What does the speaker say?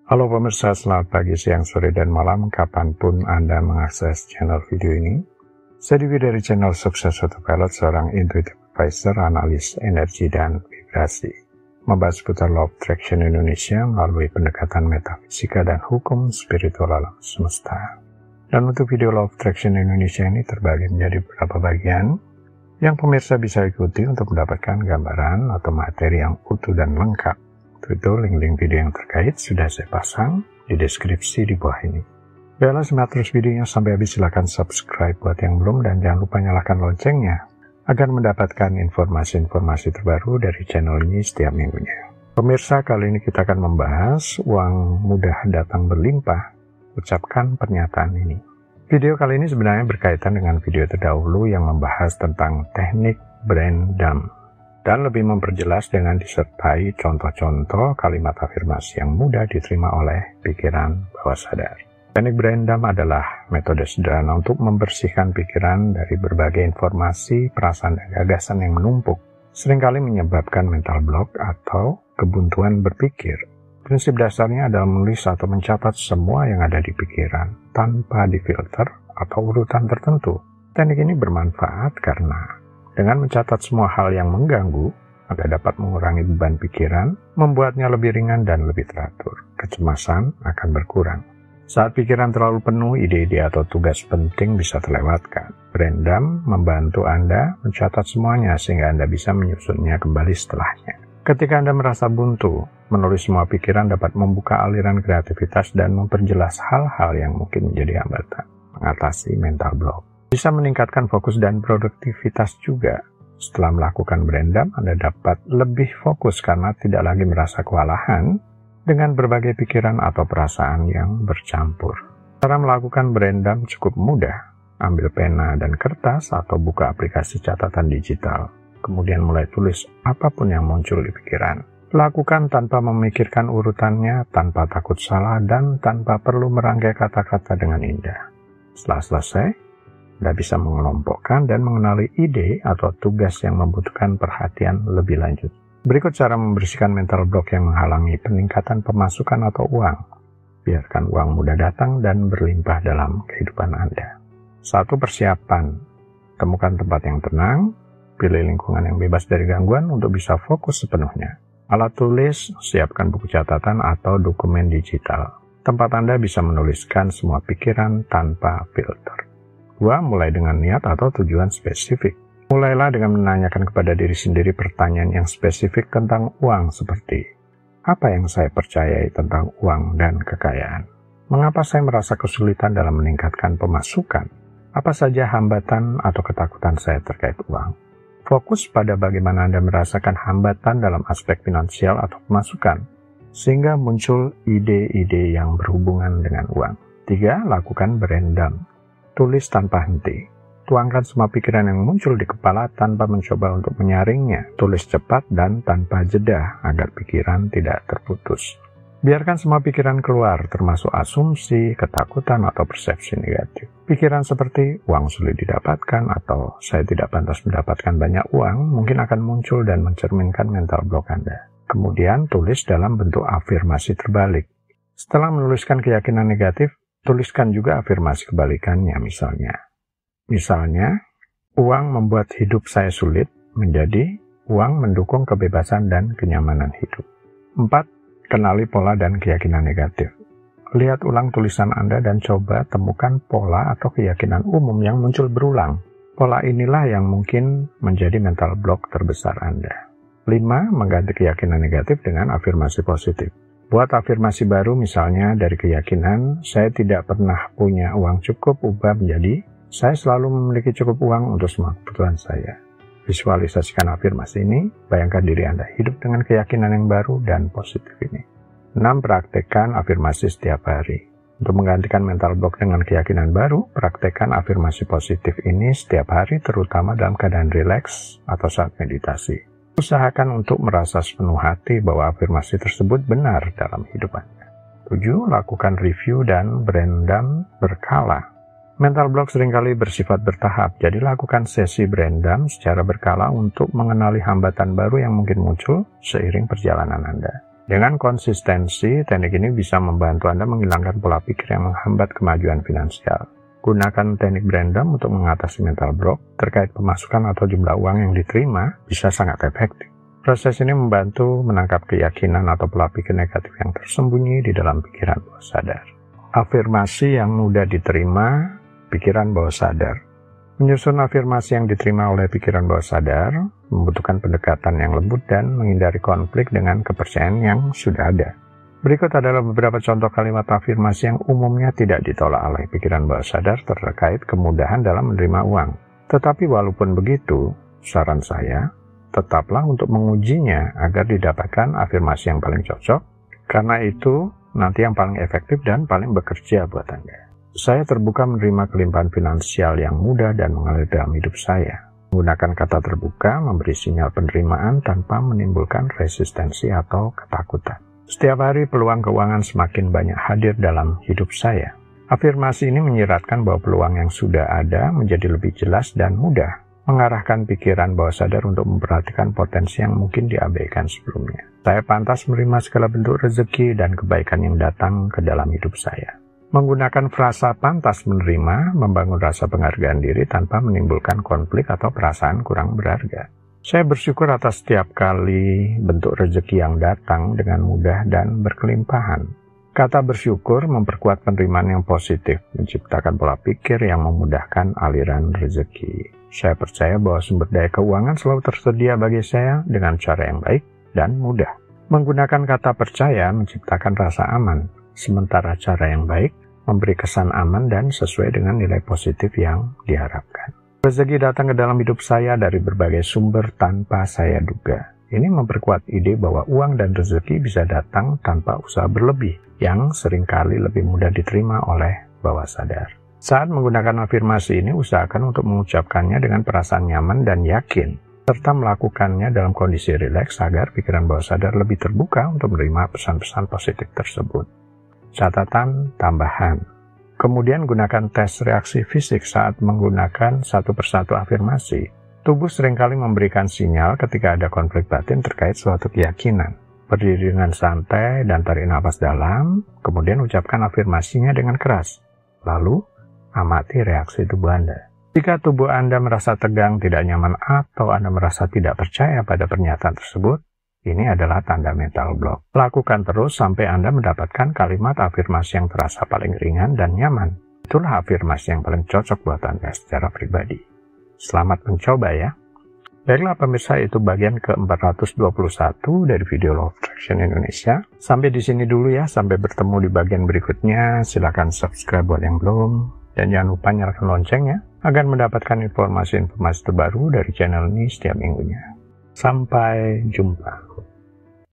Halo pemirsa, selamat pagi, siang, sore, dan malam, kapanpun Anda mengakses channel video ini. Saya Dewi dari channel Sukses Autopilot, seorang intuitive advisor, analis energi dan vibrasi. Membahas seputar Law of Attraction Indonesia melalui pendekatan metafisika dan hukum spiritual alam semesta. Dan untuk video Law of Attraction Indonesia ini terbagi menjadi beberapa bagian yang pemirsa bisa ikuti untuk mendapatkan gambaran atau materi yang utuh dan lengkap. Itu link-link video yang terkait sudah saya pasang di deskripsi di bawah ini. Biarlah simak terus videonya sampai habis, silakan subscribe buat yang belum dan jangan lupa nyalakan loncengnya agar mendapatkan informasi-informasi terbaru dari channel ini setiap minggunya. Pemirsa, kali ini kita akan membahas uang mudah datang berlimpah, ucapkan pernyataan ini. Video kali ini sebenarnya berkaitan dengan video terdahulu yang membahas tentang teknik brain dump, dan lebih memperjelas dengan disertai contoh-contoh kalimat afirmasi yang mudah diterima oleh pikiran bawah sadar. Teknik brain dump adalah metode sederhana untuk membersihkan pikiran dari berbagai informasi, perasaan, dan gagasan yang menumpuk, seringkali menyebabkan mental block atau kebuntuan berpikir. Prinsip dasarnya adalah menulis atau mencatat semua yang ada di pikiran, tanpa difilter atau urutan tertentu. Teknik ini bermanfaat karena dengan mencatat semua hal yang mengganggu, Anda dapat mengurangi beban pikiran, membuatnya lebih ringan dan lebih teratur. Kecemasan akan berkurang. Saat pikiran terlalu penuh, ide-ide atau tugas penting bisa terlewatkan. Brain dump membantu Anda mencatat semuanya sehingga Anda bisa menyusunnya kembali setelahnya. Ketika Anda merasa buntu, menulis semua pikiran dapat membuka aliran kreativitas dan memperjelas hal-hal yang mungkin menjadi hambatan, mengatasi mental block. Bisa meningkatkan fokus dan produktivitas juga. Setelah melakukan brain dump, Anda dapat lebih fokus karena tidak lagi merasa kewalahan dengan berbagai pikiran atau perasaan yang bercampur. Cara melakukan brain dump cukup mudah. Ambil pena dan kertas atau buka aplikasi catatan digital. Kemudian mulai tulis apapun yang muncul di pikiran. Lakukan tanpa memikirkan urutannya, tanpa takut salah, dan tanpa perlu merangkai kata-kata dengan indah. Setelah selesai, Anda bisa mengelompokkan dan mengenali ide atau tugas yang membutuhkan perhatian lebih lanjut. Berikut cara membersihkan mental block yang menghalangi peningkatan pemasukan atau uang. Biarkan uang mudah datang dan berlimpah dalam kehidupan Anda. 1. Persiapan. Temukan tempat yang tenang, pilih lingkungan yang bebas dari gangguan untuk bisa fokus sepenuhnya. Alat tulis, siapkan buku catatan atau dokumen digital. Tempat Anda bisa menuliskan semua pikiran tanpa filter. 2. Mulai dengan niat atau tujuan spesifik. Mulailah dengan menanyakan kepada diri sendiri pertanyaan yang spesifik tentang uang seperti, apa yang saya percayai tentang uang dan kekayaan? Mengapa saya merasa kesulitan dalam meningkatkan pemasukan? Apa saja hambatan atau ketakutan saya terkait uang? Fokus pada bagaimana Anda merasakan hambatan dalam aspek finansial atau pemasukan, sehingga muncul ide-ide yang berhubungan dengan uang. 3. Lakukan brain dump. Tulis tanpa henti. Tuangkan semua pikiran yang muncul di kepala tanpa mencoba untuk menyaringnya. Tulis cepat dan tanpa jeda agar pikiran tidak terputus. Biarkan semua pikiran keluar, termasuk asumsi, ketakutan, atau persepsi negatif. Pikiran seperti uang sulit didapatkan atau saya tidak pantas mendapatkan banyak uang mungkin akan muncul dan mencerminkan mental block Anda. Kemudian tulis dalam bentuk afirmasi terbalik. Setelah menuliskan keyakinan negatif, tuliskan juga afirmasi kebalikannya, misalnya, uang membuat hidup saya sulit menjadi uang mendukung kebebasan dan kenyamanan hidup. 4. Kenali pola dan keyakinan negatif. Lihat ulang tulisan Anda dan coba temukan pola atau keyakinan umum yang muncul berulang. Pola inilah yang mungkin menjadi mental block terbesar Anda. 5. Mengganti keyakinan negatif dengan afirmasi positif. Buat afirmasi baru, misalnya dari keyakinan, saya tidak pernah punya uang cukup, ubah menjadi, saya selalu memiliki cukup uang untuk semua kebutuhan saya. Visualisasikan afirmasi ini, bayangkan diri Anda hidup dengan keyakinan yang baru dan positif ini. 6. Praktekkan afirmasi setiap hari. Untuk menggantikan mental block dengan keyakinan baru, praktekkan afirmasi positif ini setiap hari, terutama dalam keadaan rileks atau saat meditasi. Usahakan untuk merasa sepenuh hati bahwa afirmasi tersebut benar dalam hidup Anda. 7. Lakukan review dan brain dump berkala. Mental block seringkali bersifat bertahap, jadi lakukan sesi brain dump secara berkala untuk mengenali hambatan baru yang mungkin muncul seiring perjalanan Anda. Dengan konsistensi, teknik ini bisa membantu Anda menghilangkan pola pikir yang menghambat kemajuan finansial. Gunakan teknik Brandom untuk mengatasi mental block terkait pemasukan atau jumlah uang yang diterima bisa sangat efektif. Proses ini membantu menangkap keyakinan atau pola pikir negatif yang tersembunyi di dalam pikiran bawah sadar. Afirmasi yang mudah diterima, pikiran bawah sadar. Menyusun afirmasi yang diterima oleh pikiran bawah sadar membutuhkan pendekatan yang lembut dan menghindari konflik dengan kepercayaan yang sudah ada. Berikut adalah beberapa contoh kalimat afirmasi yang umumnya tidak ditolak oleh pikiran bawah sadar terkait kemudahan dalam menerima uang. Tetapi walaupun begitu, saran saya, tetaplah untuk mengujinya agar didapatkan afirmasi yang paling cocok, karena itu nanti yang paling efektif dan paling bekerja buat Anda. Saya terbuka menerima kelimpahan finansial yang mudah dan mengalir dalam hidup saya. Menggunakan kata terbuka memberi sinyal penerimaan tanpa menimbulkan resistensi atau ketakutan. Setiap hari peluang keuangan semakin banyak hadir dalam hidup saya. Afirmasi ini menyiratkan bahwa peluang yang sudah ada menjadi lebih jelas dan mudah, mengarahkan pikiran bawah sadar untuk memperhatikan potensi yang mungkin diabaikan sebelumnya. Saya pantas menerima segala bentuk rezeki dan kebaikan yang datang ke dalam hidup saya. Menggunakan frasa pantas menerima membangun rasa penghargaan diri tanpa menimbulkan konflik atau perasaan kurang berharga. Saya bersyukur atas setiap kali bentuk rezeki yang datang dengan mudah dan berkelimpahan. Kata bersyukur memperkuat penerimaan yang positif, menciptakan pola pikir yang memudahkan aliran rezeki. Saya percaya bahwa sumber daya keuangan selalu tersedia bagi saya dengan cara yang baik dan mudah. Menggunakan kata percaya menciptakan rasa aman. Sementara cara yang baik memberi kesan aman dan sesuai dengan nilai positif yang diharapkan. Rezeki datang ke dalam hidup saya dari berbagai sumber tanpa saya duga. Ini memperkuat ide bahwa uang dan rezeki bisa datang tanpa usaha berlebih, yang seringkali lebih mudah diterima oleh bawah sadar. Saat menggunakan afirmasi ini, usahakan untuk mengucapkannya dengan perasaan nyaman dan yakin, serta melakukannya dalam kondisi rileks agar pikiran bawah sadar lebih terbuka untuk menerima pesan-pesan positif tersebut. Catatan tambahan. Kemudian gunakan tes reaksi fisik saat menggunakan satu persatu afirmasi. Tubuh seringkali memberikan sinyal ketika ada konflik batin terkait suatu keyakinan. Berdiri dengan santai dan tarik napas dalam, kemudian ucapkan afirmasinya dengan keras. Lalu, amati reaksi tubuh Anda. Jika tubuh Anda merasa tegang, tidak nyaman, atau Anda merasa tidak percaya pada pernyataan tersebut, ini adalah tanda mental block. Lakukan terus sampai Anda mendapatkan kalimat afirmasi yang terasa paling ringan dan nyaman. Itulah afirmasi yang paling cocok buat Anda secara pribadi. Selamat mencoba ya. Baiklah pemirsa, itu bagian ke-421 dari video Law of Attraction Indonesia. Sampai di sini dulu ya, sampai bertemu di bagian berikutnya. Silakan subscribe buat yang belum. Dan jangan lupa nyalakan loncengnya, agar mendapatkan informasi-informasi terbaru dari channel ini setiap minggunya. Sampai jumpa.